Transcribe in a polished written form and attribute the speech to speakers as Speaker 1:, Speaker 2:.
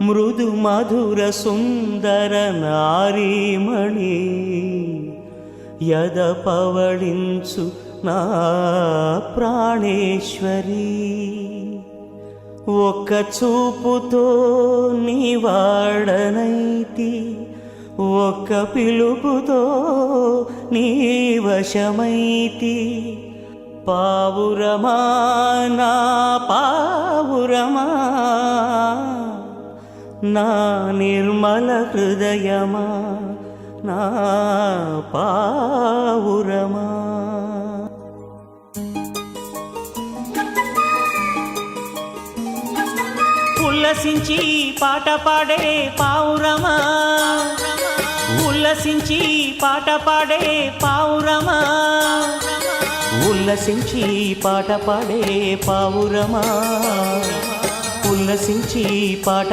Speaker 1: మృదు మధుర సుందర నారీమణి యద పవళించు నా ప్రాణేశ్వరి ఒక్క చూపుతో నీ వాడనైతి ఒక్క పిలుపుతో నీ వశమైతి పావురమా నా పావురమా నా నిర్మల హృదయమా నా పావురమా ఉల్లసించి పాట పాడే పావురమా ఉల్లసించి పాట పాడే పావురమా ఉల్లసించి పాట పాడే పావురమా ఉల్లసించి పాట